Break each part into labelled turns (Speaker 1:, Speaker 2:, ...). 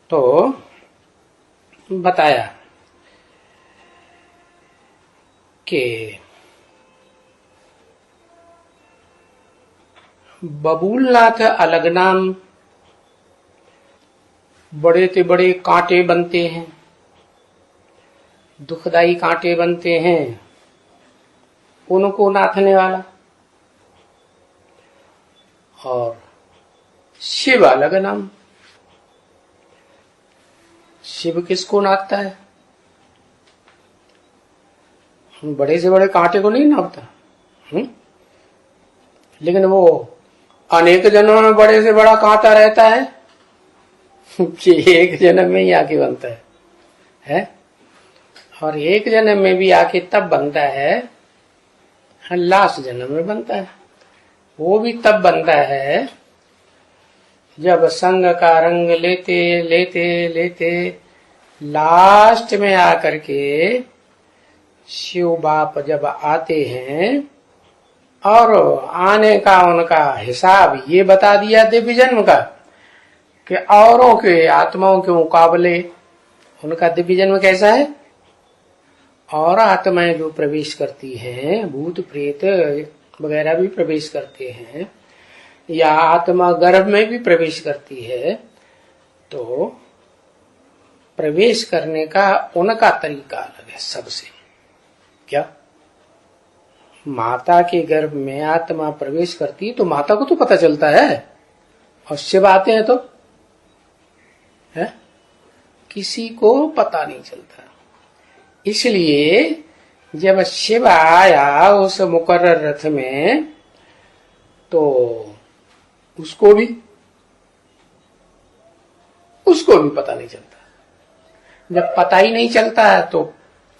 Speaker 1: तो बताया कि बबूलनाथ अलग नाम, बड़े से बड़े कांटे बनते हैं, दुखदाई कांटे बनते हैं, उनको नाथने वाला। और शिव अलग नाम, शिव किसको नाथता है? बड़े से बड़े कांटे को नहीं नापता, लेकिन वो अनेक जन्मों में बड़े से बड़ा कांटा रहता है कि एक जन्म में ही आके बनता है? और एक जन्म में भी आके तब बनता है, लास्ट जन्म में बनता है। वो भी तब बनता है जब संग का रंग लेते लेते लेते लास्ट में आकर के शिव बाप जब आते हैं और आने का उनका हिसाब ये बता दिया दिव्य जन्म का कि औरों के आत्माओं के मुकाबले उनका दिव्य जन्म कैसा है। और आत्माएं जो प्रवेश करती हैं, भूत प्रेत वगैरह भी प्रवेश करते हैं, या आत्मा गर्भ में भी प्रवेश करती है, तो प्रवेश करने का उनका तरीका अलग है सबसे। क्या माता के गर्भ में आत्मा प्रवेश करती है तो माता को तो पता चलता है, और शिव आते हैं तो है किसी को पता नहीं चलता। इसलिए जब शिव आया उस मुकर्रर रथ में तो उसको भी पता नहीं चलता। जब पता ही नहीं चलता है तो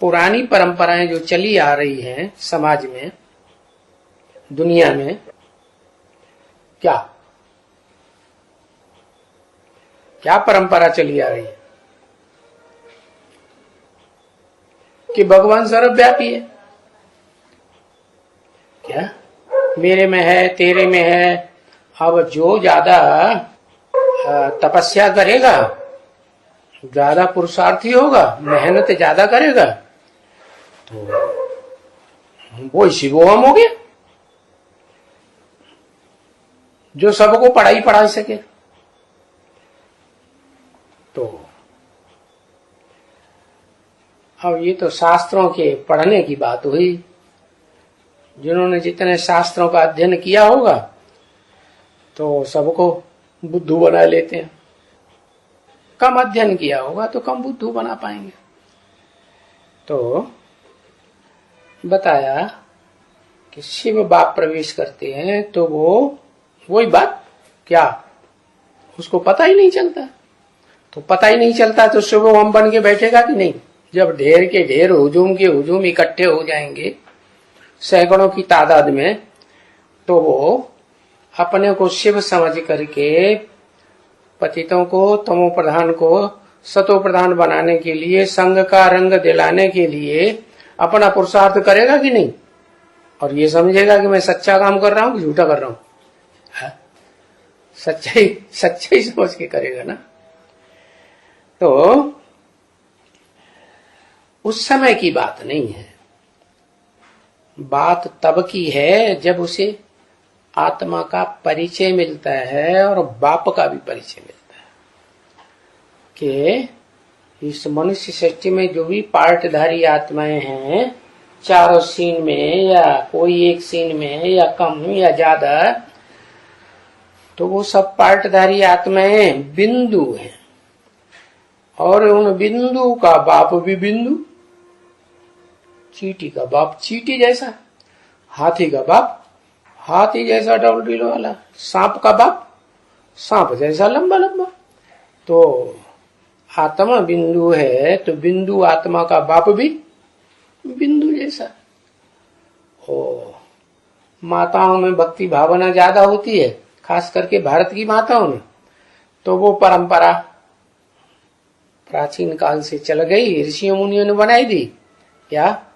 Speaker 1: पुरानी परंपराएं जो चली आ रही हैं समाज में, दुनिया में, क्या परंपरा चली आ रही है कि भगवान सर्वव्यापी है। क्या मेरे में है, तेरे में है। अब जो ज्यादा तपस्या करेगा, ज्यादा पुरुषार्थी होगा, मेहनत ज्यादा करेगा, तो वो शिवोहम हो गया जो सबको पढ़ा सके। तो अब ये तो शास्त्रों के पढ़ने की बात हुई। जिन्होंने जितने शास्त्रों का अध्ययन किया होगा तो सबको बुद्धू बना लेते हैं, कम अध्ययन किया होगा तो कम बुद्धू बना पाएंगे। तो बताया कि शिव बाप प्रवेश करते हैं तो वही बात, क्या उसको पता ही नहीं चलता। तो पता ही नहीं चलता तो शिव हम बन के बैठेगा कि नहीं। जब ढेर के ढेर हुजूम के हुजूम इकट्ठे हो जाएंगे सैकड़ों की तादाद में, तो वो अपने को शिव समझ करके पतितों को, तमो प्रधान को सतो प्रधान बनाने के लिए, संग का रंग दिलाने के लिए अपना पुरुषार्थ करेगा कि नहीं। और ये समझेगा कि मैं सच्चा काम कर रहा हूं कि झूठा कर रहा हूं। सच्चाई समझ के करेगा ना। तो उस समय की बात नहीं है, बात तब की है जब उसे आत्मा का परिचय मिलता है और बाप का भी परिचय मिलता है कि इस मनुष्य सृष्टि में जो भी पार्टधारी आत्माएं हैं, चारों सीन में या कोई एक सीन में या कम या ज्यादा, तो वो सब पार्टधारी आत्माएं बिंदु हैं। और उन बिंदु का बाप भी बिंदु, चींटी का बाप चींटी जैसा, हाथी का बाप हाथी जैसा डबल ढील वाला, सांप का बाप सांप जैसा लंबा लंबा। तो आत्मा बिंदु है तो बिंदु आत्मा का बाप भी बिंदु जैसा। ओ माताओं में भक्ति भावना ज्यादा होती है, खास करके भारत की माताओं में। तो वो परंपरा प्राचीन काल से चल गई, ऋषियों मुनियों ने बनाई दी। क्या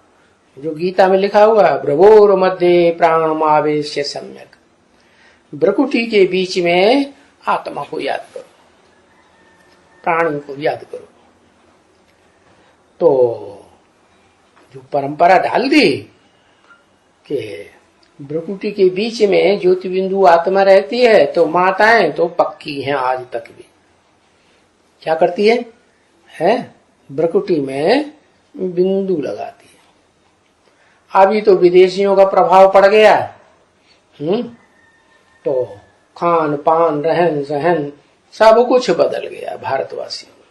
Speaker 1: जो गीता में लिखा हुआ, भ्रवोर मध्य प्राणमावेश्य सम्यक, भ्रकुटी के बीच में आत्मा को याद करो। प्राणी को याद करो। तो जो परंपरा डाल दी कि भ्रुकुटी के बीच में ज्योति बिंदु आत्मा रहती है, तो माताएं तो पक्की हैं आज तक भी। क्या करती है भ्रुकुटी में बिंदु लगाती है। अभी तो विदेशियों का प्रभाव पड़ गया, तो खान पान रहन सहन सब कुछ बदल गया भारतवासियों में,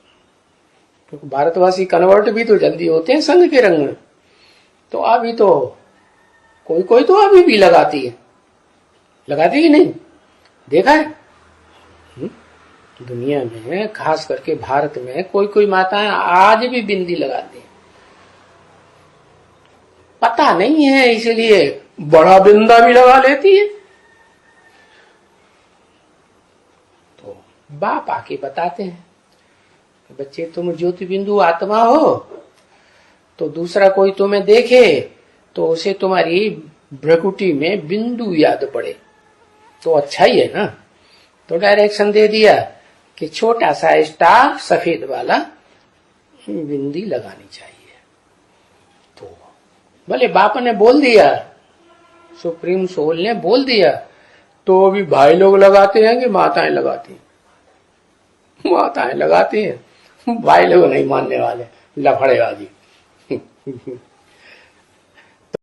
Speaker 1: क्योंकि भारतवासी कन्वर्ट भी तो जल्दी होते हैं संघ के रंग में। तो अभी तो कोई कोई तो अभी भी लगाती है कि नहीं, देखा है दुनिया में, खास करके भारत में कोई कोई माताएं आज भी बिंदी लगाती हैं। पता नहीं है इसलिए बड़ा बिंदा भी लगा लेती है। तो बाप आके बताते हैं, बच्चे तुम ज्योति बिंदु आत्मा हो, तो दूसरा कोई तुम्हें देखे तो उसे तुम्हारी भ्रुकुटी में बिंदु याद पड़े तो अच्छा ही है ना। तो डायरेक्शन दे दिया कि छोटा सा स्टार सफेद वाला बिंदी लगानी चाहिए। तो भले बाप ने बोल दिया, सुप्रीम सोल ने बोल दिया, तो भी भाई लोग लगाते हैं कि माताएं लगाती हैं? माताएं लगाती हैं, भाई लोग नहीं मानने वाले, लफड़ेबाजी।